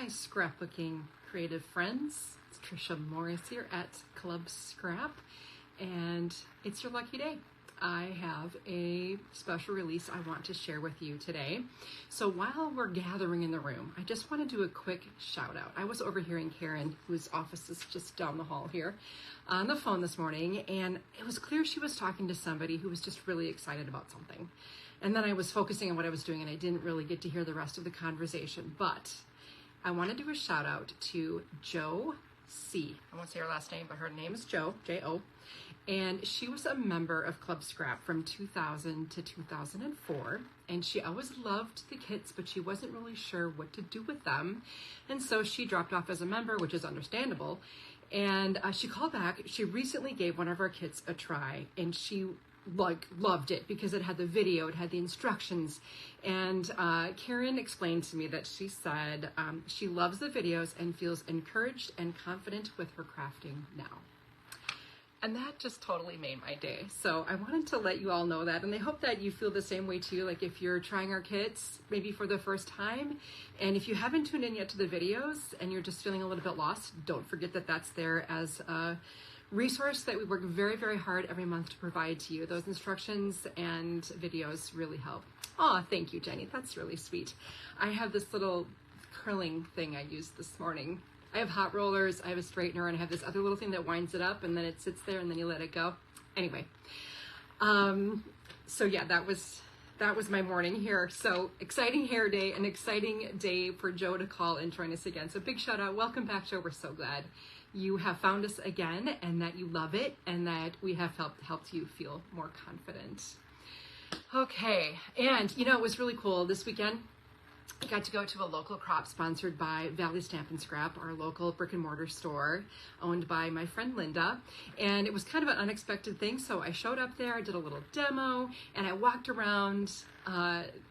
scrapbooking creative friends. It's Tricia Morris here at Club Scrap, and it's your lucky day. I have a special release I want to share with you today. So while we're gathering in the room, I just want to do a quick shout out. I was overhearing Karen, whose office is just down the hall here, on the phone this morning, and it was clear she was talking to somebody who was just really excited about something. And then I was focusing on what I was doing, and I didn't really get to hear the rest of the conversation. But I want to do a shout out to Jo C. I won't say her last name, but her name is Jo, J-O. And she was a member of Club Scrap from 2000 to 2004. And she always loved the kits, but she wasn't really sure what to do with them. And so she dropped off as a member, which is understandable. And she called back. She recently gave one of our kits a try, and she loved it because it had the video, it had the instructions. And Karen explained to me that she said she loves the videos and feels encouraged and confident with her crafting now. And that just totally made my day. So I wanted to let you all know that, and I hope that you feel the same way too. Like if you're trying our kits, maybe for the first time, and if you haven't tuned in yet to the videos and you're just feeling a little bit lost, don't forget that that's there as a resource that we work very, very hard every month to provide to you. Those instructions and videos really help. Oh, thank you, Jenny. That's really sweet. I have this little curling thing I used this morning. I have hot rollers, I have a straightener, and I have this other little thing that winds it up, and then it sits there, and then you let it go. Anyway, so yeah, that was my morning here. So exciting hair day, an exciting day for Jo to call and join us again. So big shout out, welcome back, Jo. We're so glad you have found us again, and that you love it, and that we have helped you feel more confident. Okay, and you know, it was really cool this weekend. I got to go to a local crop sponsored by Valley Stamp and Scrap, our local brick and mortar store owned by my friend Linda. And it was kind of an unexpected thing. So I showed up there, I did a little demo, and I walked around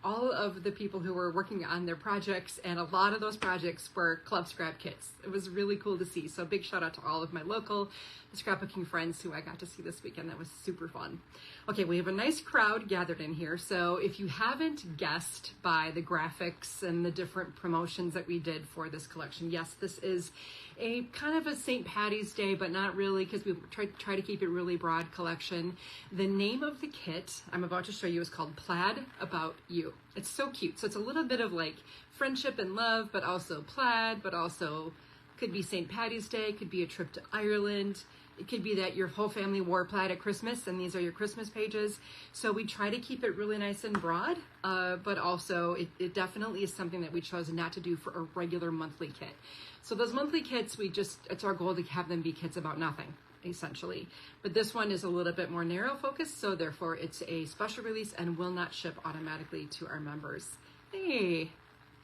all of the people who were working on their projects. And a lot of those projects were Club Scrap kits. It was really cool to see. So big shout out to all of my local scrapbooking friends who I got to see this weekend. That was super fun. Okay, we have a nice crowd gathered in here. So if you haven't guessed by the graphics and the different promotions that we did for this collection, yes, this is a kind of a St. Patty's Day, but not really, because we try to keep it really broad collection. The name of the kit I'm about to show you is called Plaid About You. It's so cute. So it's a little bit of like friendship and love, but also plaid, but also could be St. Patty's Day, could be a trip to Ireland. It could be that your whole family wore plaid at Christmas and these are your Christmas pages. So we try to keep it really nice and broad, but also it definitely is something that we chose not to do for a regular monthly kit. So those monthly kits, it's our goal to have them be kits about nothing, essentially. But this one is a little bit more narrow focused, so therefore it's a special release and will not ship automatically to our members. Hey,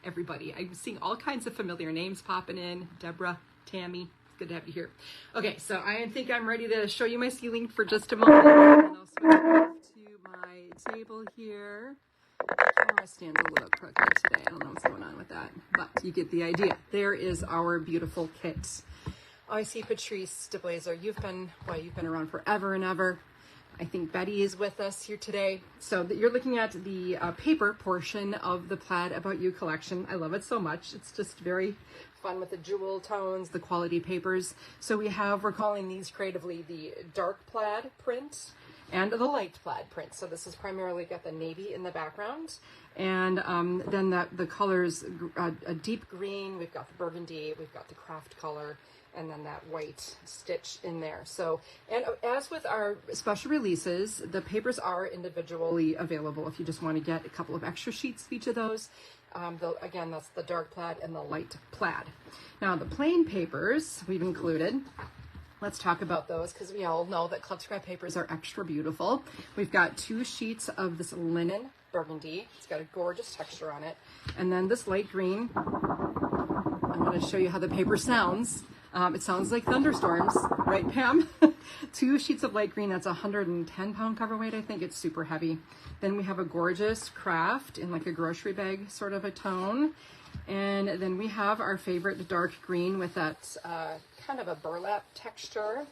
everybody. I'm seeing all kinds of familiar names popping in. Deborah, Tammy. Good to have you here. Okay, so I think I'm ready to show you my ceiling for just a moment. And I'll switch back to my table here. The camera stands a little crooked today. I don't know what's going on with that, but you get the idea. There is our beautiful kit. Oh, I see Patrice DeBlazer. You've been around forever and ever. I think Betty is with us here today. So you're looking at the paper portion of the Plaid About You collection. I love it so much. It's just very fun with the jewel tones, the quality papers. So we're calling these creatively the dark plaid print and the light plaid print. So this is primarily got the navy in the background. And then the colors, a deep green, we've got the burgundy, we've got the craft color, and then that white stitch in there. So, and as with our special releases, the papers are individually available if you just want to get a couple of extra sheets of each of those. Again, that's the dark plaid and the light plaid. Now, the plain papers we've included. Let's talk about those because we all know that Club Scrap papers are extra beautiful. We've got 2 sheets of this linen burgundy. It's got a gorgeous texture on it. And then this light green. I'm going to show you how the paper sounds. It sounds like thunderstorms, right, Pam? 2 sheets of light green, that's 110 pound cover weight, I think. It's super heavy. Then we have a gorgeous craft in like a grocery bag sort of a tone. And then we have our favorite dark green with that kind of a burlap texture.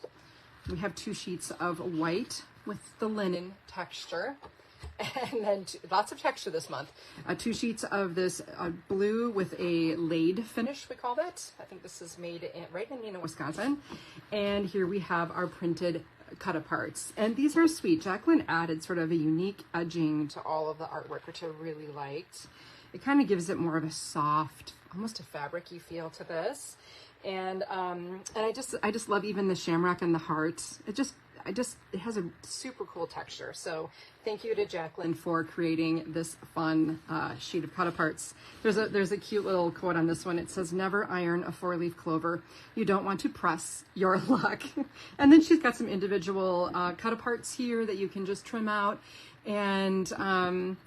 We have 2 sheets of white with the linen texture. And then lots of texture this month. 2 sheets of this blue with a laid finish, we call that. I think this is made right in Neenah, Wisconsin. And here we have our printed cut aparts. And these are sweet. Jacqueline added sort of a unique edging to all of the artwork, which I really liked. It kind of gives it more of a soft, almost a fabric-y feel to this. And I just love even the shamrock and the heart. It has a super cool texture. So thank you to Jacqueline for creating this fun sheet of cut aparts. There's a cute little quote on this one. It says, "Never iron a 4-leaf clover. You don't want to press your luck." And then she's got some individual cut aparts here that you can just trim out. And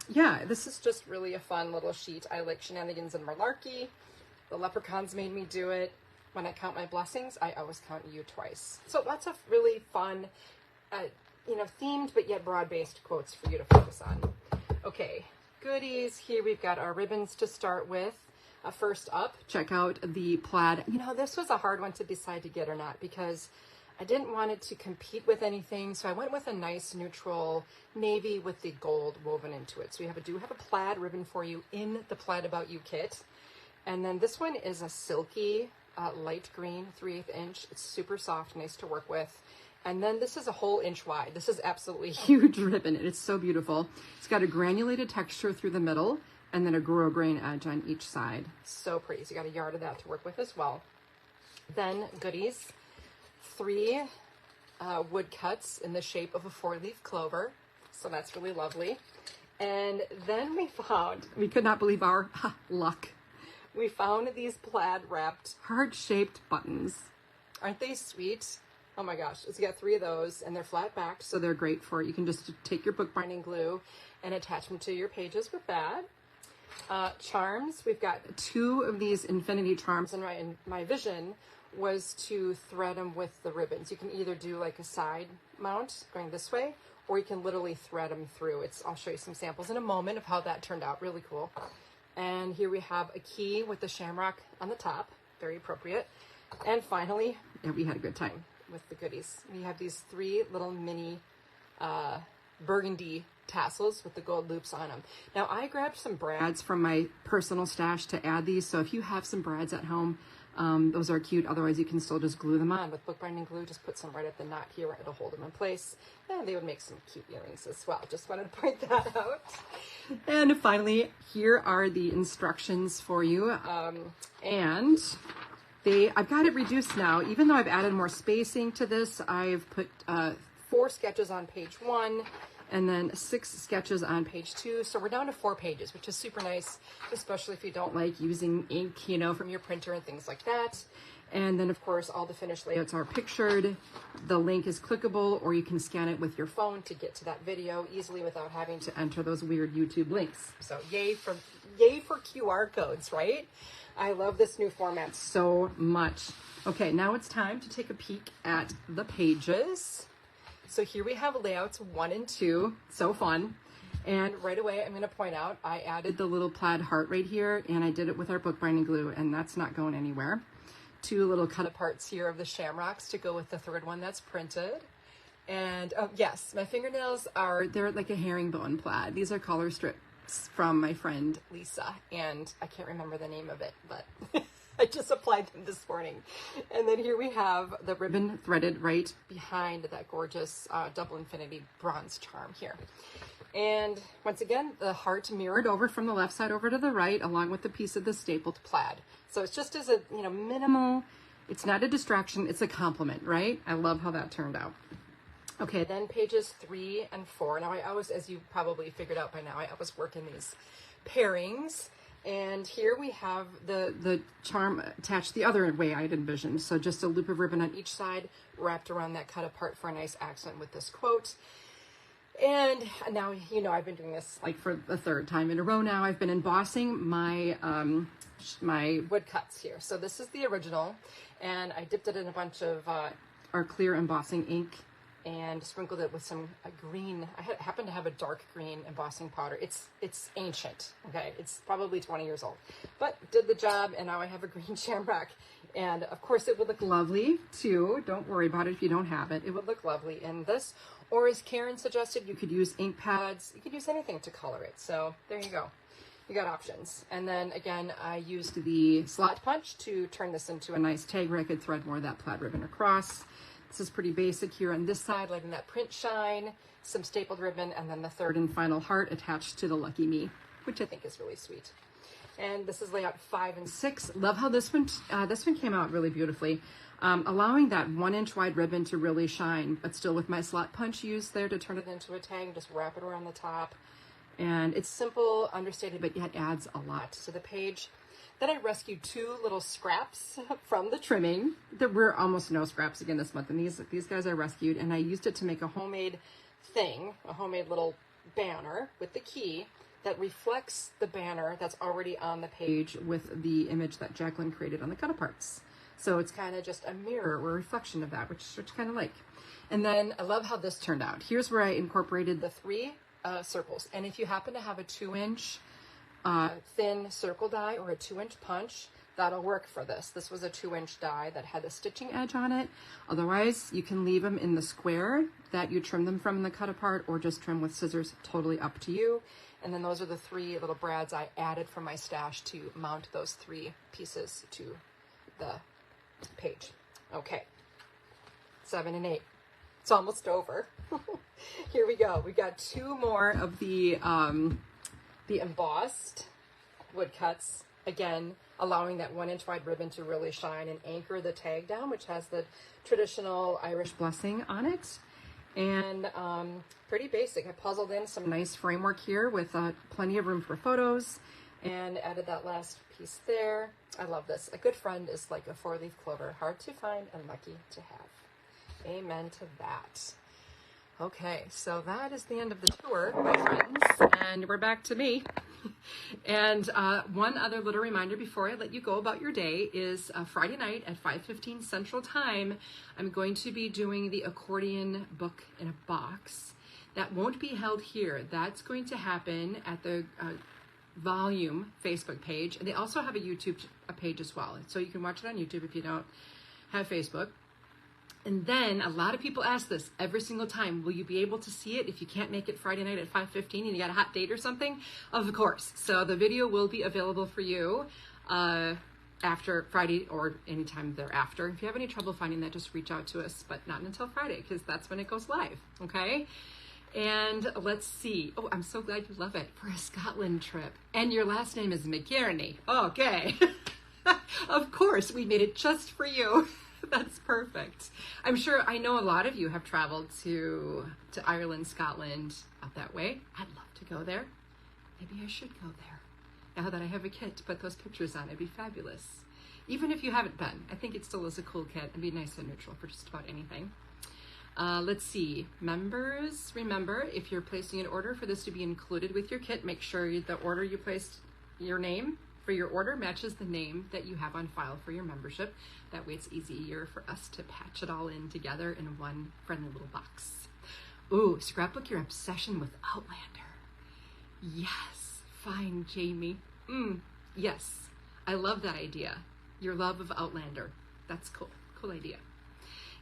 yeah, this is just really a fun little sheet. I like shenanigans and malarkey. The leprechauns made me do it. When I count my blessings, I always count you twice. So lots of really fun, themed but yet broad-based quotes for you to focus on. Okay, goodies. Here we've got our ribbons to start with. First up, check out the plaid. This was a hard one to decide to get or not because I didn't want it to compete with anything. So I went with a nice neutral navy with the gold woven into it. So we do have a plaid ribbon for you in the Plaid About You kit. And then this one is a silky, light green 3/8 inch. It's super soft, nice to work with. And then this is a whole inch wide. This is absolutely huge ribbon. It's so beautiful. It's got a granulated texture through the middle and then a grosgrain edge on each side. So pretty. So you got a yard of that to work with as well. Then goodies, 3 wood cuts in the shape of a 4-leaf clover. So that's really lovely. And then we could not believe our luck. We found these plaid wrapped heart-shaped buttons. Aren't they sweet? Oh my gosh, it's got 3 of those and they're flat backed, so they're great for, you can just take your bookbinding glue and attach them to your pages with that. Charms, we've got 2 of these infinity charms, and my vision was to thread them with the ribbons. You can either do like a side mount going this way, or you can literally thread them through. I'll show you some samples in a moment of how that turned out. Really cool. And here we have a key with the shamrock on the top, very appropriate. And finally, we had a good time with the goodies. We have these 3 little mini burgundy tassels with the gold loops on them. Now I grabbed some brads from my personal stash to add these, so if you have some brads at home, those are cute. Otherwise you can still just glue them on with bookbinding glue. Just put some right at the knot here where it'll hold them in place, and they would make some cute earrings as well. Just wanted to point that out. And finally, here are the instructions for you. And I've got it reduced now. Even though I've added more spacing to this, I've put 4 sketches on page 1 and then 6 sketches on page 2. So we're down to 4 pages, which is super nice, especially if you don't like using ink, from your printer and things like that. And then of course, all the finished layouts are pictured. The link is clickable, or you can scan it with your phone to get to that video easily without having to enter those weird YouTube links. So yay for QR codes, right? I love this new format so much. Okay, now it's time to take a peek at the pages. So here we have layouts 1 and 2, so fun. And right away, I'm gonna point out, I added the little plaid heart right here, and I did it with our bookbinding glue, and that's not going anywhere. 2 little cut aparts here of the shamrocks to go with the 3rd one that's printed. And oh yes, my fingernails they're like a herringbone plaid. These are color strips from my friend Lisa, and I can't remember the name of it, but I just applied them this morning. And then here we have the ribbon threaded right behind that gorgeous double infinity bronze charm here. And once again, the heart mirrored over from the left side over to the right, along with the piece of the stapled plaid. So it's just as a, minimal, it's not a distraction, it's a compliment, right? I love how that turned out. Okay, then pages 3 and 4. Now I always, as you probably figured out by now, I always work in these pairings. And here we have the charm attached the other way I'd envisioned. So just a loop of ribbon on each side wrapped around that cut apart for a nice accent with this quote. And now, I've been doing this like for the 3rd time in a row now. I've been embossing my my wood cuts here. So this is the original, and I dipped it in a bunch of our clear embossing ink and sprinkled it with some green. I happen to have a dark green embossing powder. It's ancient, okay? It's probably 20 years old, but did the job, and now I have a green shamrock. And of course it would look lovely too. Don't worry about it if you don't have it. It would look lovely in this. Or as Karen suggested, you could use ink pads. You could use anything to color it. So there you go. You got options. And then again, I used the slot punch to turn this into a nice tag where I could thread more of that plaid ribbon across. This is pretty basic here on this side, letting that print shine, some stapled ribbon, and then the third and final heart attached to the Lucky Me, which I think is really sweet. And this is layout 5 and 6. Love how this one came out really beautifully. Allowing that 1-inch wide ribbon to really shine, but still with my slot punch used there to turn it into a tag and just wrap it around the top. And it's simple, understated, but yet adds a lot to the page. Then I rescued 2 little scraps from the trimming. There were almost no scraps again this month, and these guys I rescued, and I used it to make a homemade thing, a homemade little banner with the key that reflects the banner that's already on the page with the image that Jacqueline created on the cut-aparts. So it's kind of just a mirror or a reflection of that, which kind of like. And then I love how this turned out. Here's where I incorporated the 3 circles. And if you happen to have a 2-inch thin circle die or a 2-inch punch, that'll work for this. This was a 2-inch die that had a stitching edge on it. Otherwise, you can leave them in the square that you trim them from in the cut apart, or just trim with scissors, totally up to you. And then those are the 3 little brads I added from my stash to mount those 3 pieces to the page. Okay, 7 and 8. It's almost over. Here we go. We got 2 more of the embossed woodcuts. Again, allowing that 1-inch wide ribbon to really shine and anchor the tag down, which has the traditional Irish blessing on it. And pretty basic. I puzzled in some nice framework here with plenty of room for photos, and added that last piece there. I love this. A good friend is like a 4-leaf clover, hard to find and lucky to have. Amen to that. Okay, so that is the end of the tour, my friends, and we're back to me. And one other little reminder before I let you go about your day is Friday night at 5:15 Central Time, I'm going to be doing the accordion book in a box. That won't be held here. That's going to happen at the Volume Facebook page. And they also have a YouTube page as well. So you can watch it on YouTube if you don't have Facebook. And then a lot of people ask this every single time, will you be able to see it if you can't make it Friday night at 5:15 and you got a hot date or something? Of course. So the video will be available for you after Friday or anytime thereafter. If you have any trouble finding that, just reach out to us, but not until Friday, because that's when it goes live, okay? And let's see. Oh, I'm so glad you love it. For a Scotland trip. And your last name is McKierney. Okay. Of course, we made it just for you. That's perfect. I'm sure, I know a lot of you have traveled to Ireland, Scotland, out that way. I'd love to go there. Maybe I should go there. Now that I have a kit to put those pictures on, it'd be fabulous. Even if you haven't been, I think it still is a cool kit. It'd be nice and neutral for just about anything. Let's see, members, remember, if you're placing an order for this to be included with your kit, make sure the order you placed, your name for your order matches the name that you have on file for your membership. That way it's easier for us to patch it all in together in one friendly little box. Ooh, scrapbook your obsession with Outlander. Yes, fine, Jamie. Yes, I love that idea. Your love of Outlander. That's cool, cool idea.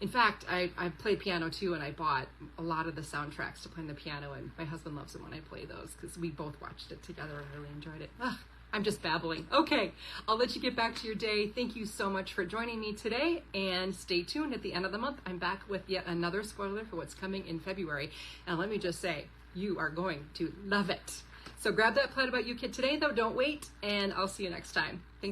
In fact, I play piano too, and I bought a lot of the soundtracks to play on the piano, and my husband loves it when I play those because we both watched it together and really enjoyed it. Ugh, I'm just babbling. Okay, I'll let you get back to your day. Thank you so much for joining me today, and stay tuned. At the end of the month, I'm back with yet another spoiler for what's coming in February. And let me just say, you are going to love it. So grab that Plaid About You kit today, though. Don't wait, and I'll see you next time. Thanks.